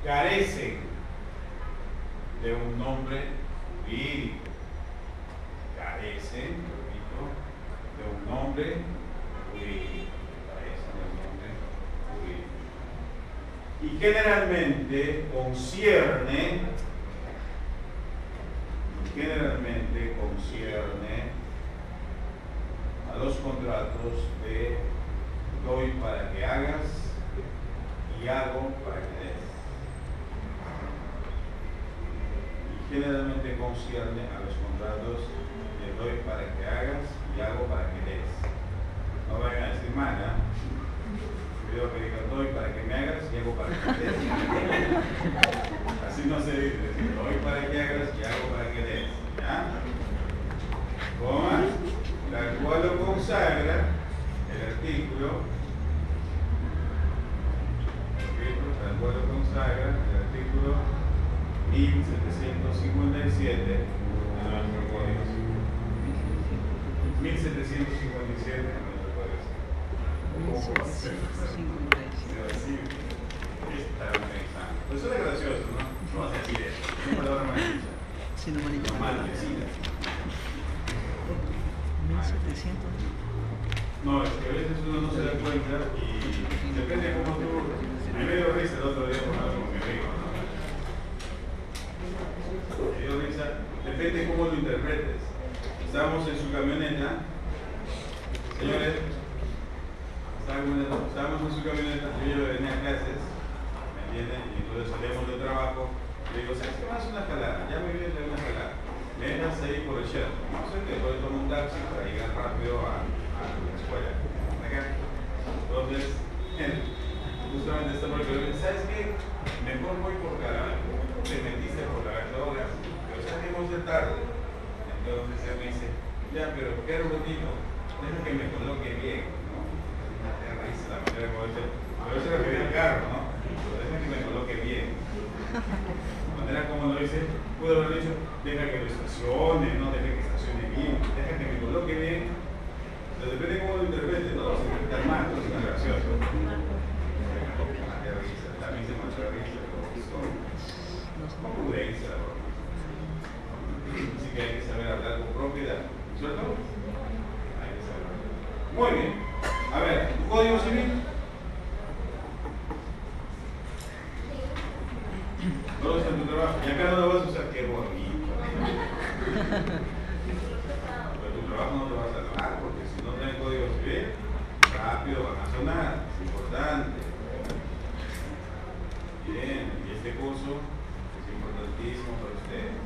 carecen de un nombre jurídico. Carecen, repito, de un nombre jurídico. Carecen de un nombre jurídico. Y generalmente concierne a los contratos de doy para que hagas y hago para que des. Y generalmente concierne a los contratos de doy para que hagas y hago para que des. No vayan a decir mal, ¿eh? Cuidado que digan doy para que me hagas y hago para que des. Así no se dice. Doy para que hagas y hago para que des. ¿Ya? Coma, tal cual lo consagra el artículo. Tal cual lo consagra el artículo 1757 de nuestro código civil. 1757 de nuestro código civil. 1757. Está organizando. Pues eso es gracioso, ¿no? No vas a decir eso. Es una palabra maldita.
Sí, no maldita.
No, maldecida.
1700.
No, es que a veces uno no se da cuenta y depende de cómo tú. A mí me dio risa el otro día por algo con mi amigo, ¿no? Me dio risa, depende de cómo lo interpretes. Estábamos en su camioneta, señores, estábamos en su camioneta, yo venía a clases, ¿me entienden? Y entonces salíamos del trabajo, le digo, ¿sabes qué más? Una jalada, ya me viene de una jalada. Me dejas ahí por el Sheraton, no sé qué, después tomo un taxi para llegar rápido a la escuela. Entonces, justamente esta parte, ¿sabes qué? Mejor voy por carajo, te metiste por la droga, pero salimos de tarde. Entonces él me dice, ya, pero qué ratito, deja que me coloque bien, ¿no? la manera como dice, pero se refiere al carro, ¿no? Pero deja que me coloque bien. La manera como lo dice, puedo haber dicho, deja que lo estacione, no deja que estacione bien, deja que me coloque bien. Pero depende de cómo lo interprete, no lo vas a interpretar mal, no es una gracioso. También se mancha la risa, con prudencia, la broma. Así que hay que saber hablar con propiedad, ¿cierto? Hay que saber. Muy bien. A ver, ¿tu código civil? No lo usas en tu trabajo. Y acá no lo vas a usar, qué bonito. Pero tu trabajo no te vas a lograr, porque si no traen código civil, rápido van a sonar. Es importante. Bien, y este curso es importantísimo para ustedes.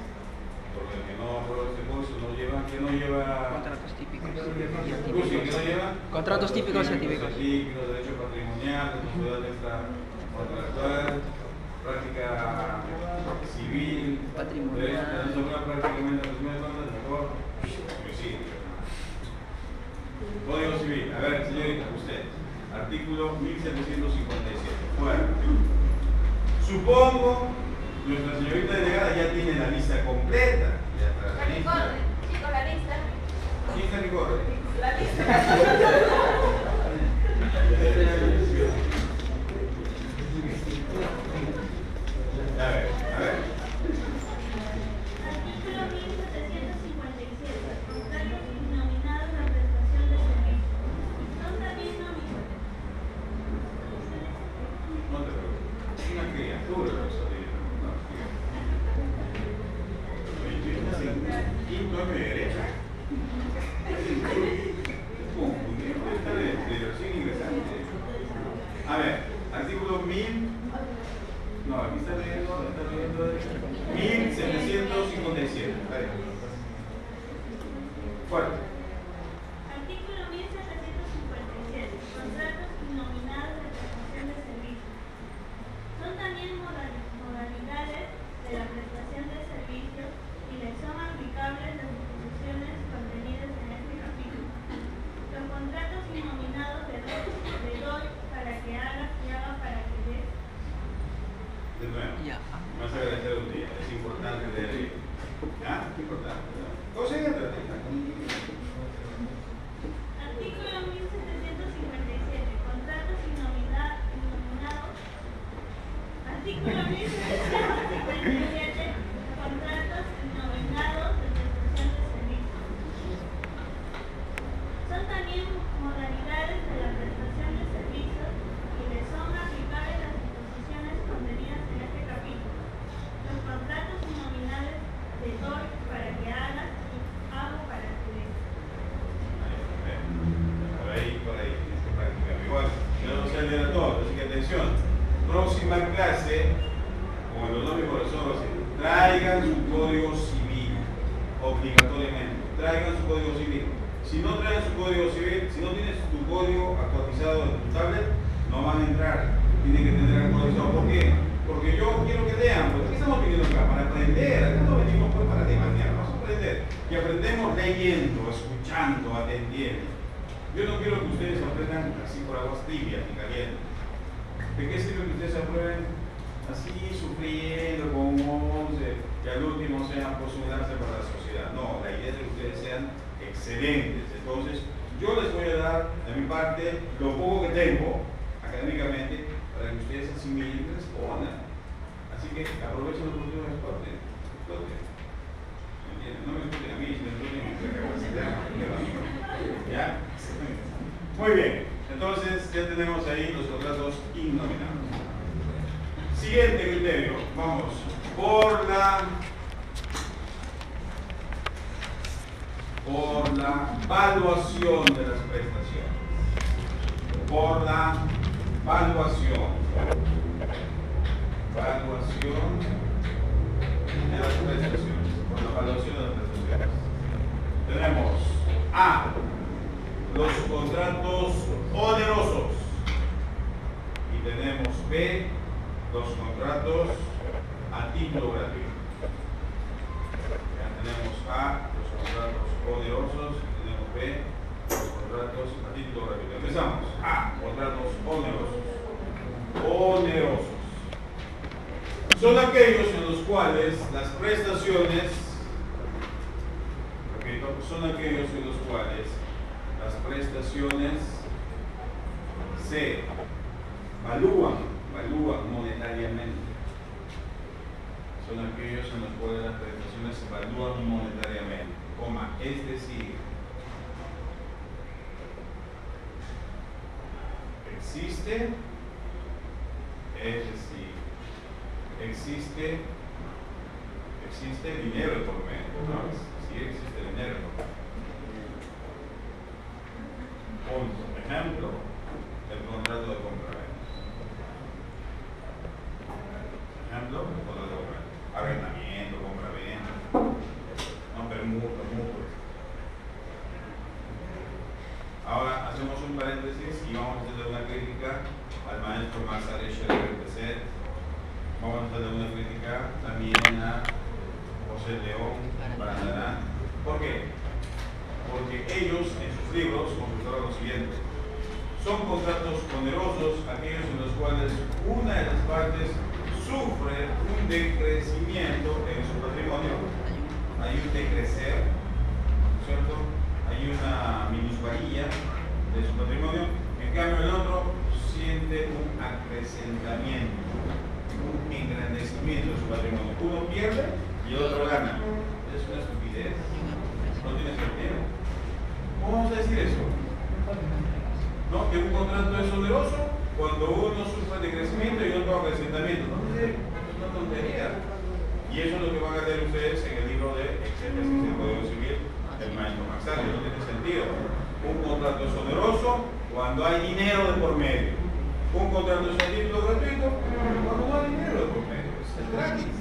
Porque el que no aprueba este curso no lleva, ¿qué no lleva?
Contratos típicos.
¿Qué no lleva?
Contratos típicos y atípicos.
Típicos, derecho patrimonial, responsabilidad extracontractual, práctica civil,
patrimonial.
Prácticamente a mejor suicidio. Código civil. A ver, señorita, usted. Artículo 1757. Fuera. Supongo, nuestra señorita delegada ya tiene la lista completa. Ya está la lista.
Chicos, la lista.
¿Quién está que corre?
La lista.
A ver.
Artículo 1757. Contratos nominados a prestación de servicios. Son también nominados.
No te preocupes. Una criatura lo está diciendo. Quinto año de derecho. Está de recién ingresante. A ver, artículo 1000. No, aquí está leyendo 1757. Fuerte.
Artículo 1757. Contratos nominados de prestación de servicios. Son también modalidades de la prestación de servicios y les son aplicables las disposiciones contenidas en este capítulo. Los contratos nominados de doy para que hagas y haga para que des.
De nuevo.
Ya.
Vas a agradecer un día. Es importante leer. ¿Ah? Es importante. Concéntrate.
Artículo 1757. Contratos nominados. Artículo 1757. Contratos nominados de prestación de servicios. Son también modalidades de la prestación de servicios y les son aplicables las disposiciones contenidas en este capítulo. Los contratos nominales de doy para que hagas y hago para que des.
Por ahí, tienes que practicar. Igual, yo no sé leer todo, así que atención. Próxima clase, como en los nombres por eso, traigan su código civil, obligatoriamente. Traigan su código civil. Si no traen su código civil, si no tienes tu código actualizado en tu tablet, no van a entrar. Tienen que tener actualizado. ¿Por qué? Porque yo quiero que lean. ¿Por qué estamos viniendo acá? Para aprender. Acá no venimos pues para demandar, vamos a aprender. Y aprendemos leyendo, escuchando, atendiendo. Yo no quiero que ustedes aprendan así por aguas tibias ni calientes. ¿De qué sirve que ustedes aprueben así, sufriendo, con 11, y al último sean pues un lance para la sociedad? No, la idea es que ustedes sean excelentes. Entonces, yo les voy a dar de mi parte lo poco que tengo académicamente para que ustedes asimilen y respondan. Así que aprovechen la oportunidad de exploten. ¿Me entienden? No me escuchen a mí, si me escuchen a mi capacidad. ¿Ya? Muy bien. Entonces, ya tenemos ahí los contratos innominados. Siguiente criterio. Vamos. Por la valuación de las prestaciones. Por la valuación de las prestaciones. Por la valuación de las prestaciones. Tenemos A. Los contratos onerosos. Y tenemos B. Los contratos a título gratuito. Ya tenemos A. Los contratos onerosos. Y tenemos B. Los contratos a título gratuito. Empezamos. A. son aquellos en los cuales las prestaciones, repito, son aquellos en los cuales las prestaciones se evalúan monetariamente. Son aquellos en los cuales las prestaciones se evalúan monetariamente, es decir, existe dinero por medio, ¿no? Sí existe dinero por medio. Punto. Ejemplo, el contrato de compra-venta. Ejemplo, el contrato de compra-venta. Arrendamiento, compra-venta. No, permuto. Ahora hacemos un paréntesis y vamos a hacer una crítica al maestro Max Aresha de RTC. Vamos a hacer una crítica también a José León Barandarán. ¿Por qué? Porque ellos en sus libros consultaron lo siguiente: son contratos onerosos aquellos en los cuales una de las partes sufre un decrecimiento en su patrimonio. Hay un decrecer, ¿cierto? Hay una minusvalía de su patrimonio. En cambio el otro siente un acrecentamiento, un engrandecimiento de su patrimonio. Uno pierde y el otro gana. Es una estupidez. No tiene sentido. ¿Cómo vamos a decir eso? ¿No? Que un contrato es oneroso cuando uno sufre decrecimiento y otro acrecentamiento. No sé, es una tontería. Y eso es lo que van a leer ustedes en el libro de Exégesis del Código Civil del maestro Max Aresha. No tiene sentido. Un contrato es oneroso cuando hay dinero de por medio. Un contrato es a título gratuito cuando no hay dinero de por medio. Es gratis.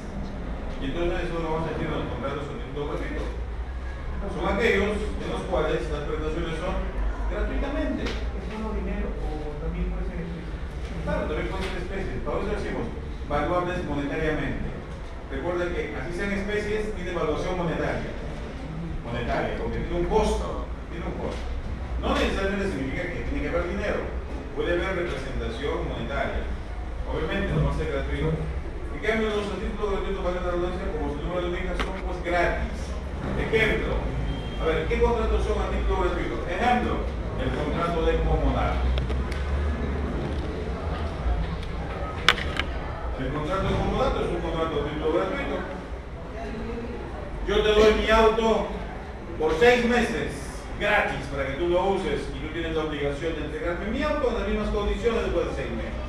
Y entonces eso lo vamos a decir en los contratos a título gratuito. Son aquellos en los cuales las prestaciones son gratuitamente.
¿Es solo dinero o también puede ser especie?
Claro, también puede ser especies. Por eso decimos valuables monetariamente. Recuerden que así sean especies, tiene evaluación monetaria, porque tiene un costo. No necesariamente significa que tiene que haber dinero, puede haber representación monetaria. Obviamente no va a ser gratuito. En cambio, los títulos gratuitos para la redundancia, como su número de unidades, son pues gratis. Ejemplo, a ver, ¿qué contratos son a título gratuito? Ejemplo, el contrato de comodato. El contrato de comodato es un contrato de título gratuito. Yo te doy mi auto por 6 meses gratis para que tú lo uses y tú tienes la obligación de entregarme mi auto en las mismas condiciones después de 6 meses.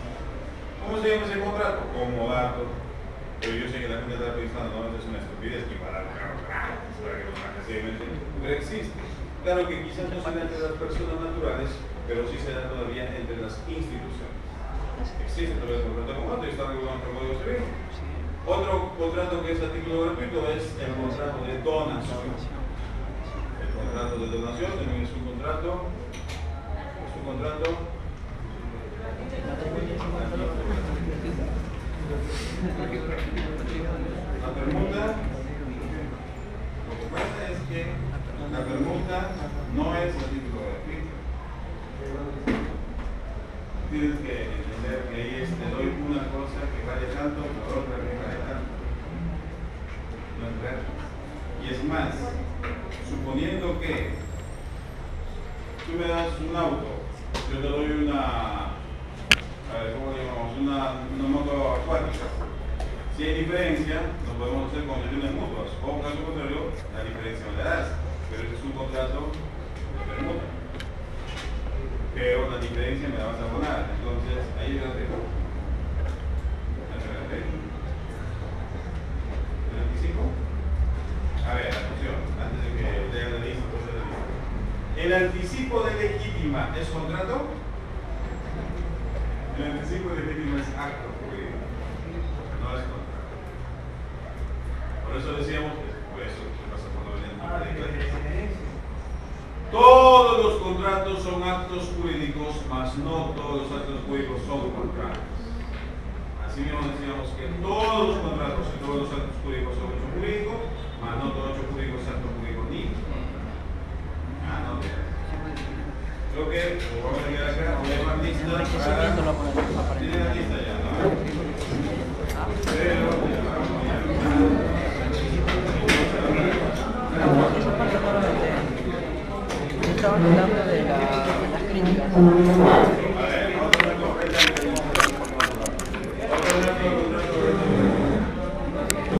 ¿Cómo se llama ese contrato? Comodato. Pero yo sé que la gente está pensando, no, es una estupidez que para un carro gratis para que lo maneje 6 meses, pero existe. Claro que quizás no se da entre las personas naturales, pero sí se da todavía entre las instituciones. Existe todavía el contrato de comodato y está regulado en el Código Civil. Otro contrato que es a título gratuito es el contrato de donación. El contrato de donación también es un contrato. La permuta, lo que pasa es que la permuta no es a título gratuito. Tienes que entender que ahí te doy una cosa que vale tanto por otra que vale tanto. No es gratis. Y es más, suponiendo que tú me das un auto, yo te doy una moto acuática. Si hay diferencia, lo podemos hacer con condiciones mutuas. O en caso contrario, la diferencia me la das. Pero este es un contrato de permuta. Pero la diferencia me la vas a abonar. Entonces, ahí yo la tengo. ¿El anticipo? A ver, atención, antes de que lea la lista, ¿el anticipo de legítima es contrato? El anticipo de legítima es acto jurídico, no es contrato. Por eso decíamos que eso pasa por la ley. Todos los contratos son actos jurídicos, mas no todos los actos jurídicos son contratos. Así mismo decíamos que todos los contratos y todos los actos jurídicos son hechos jurídicos, mas no todo hecho jurídico es acto jurídico ni. No. Creo que vamos a llegar acá, voy a llevar lista para... Tiene la lista ya, ¿no? Pero
estaban hablando de las críticas.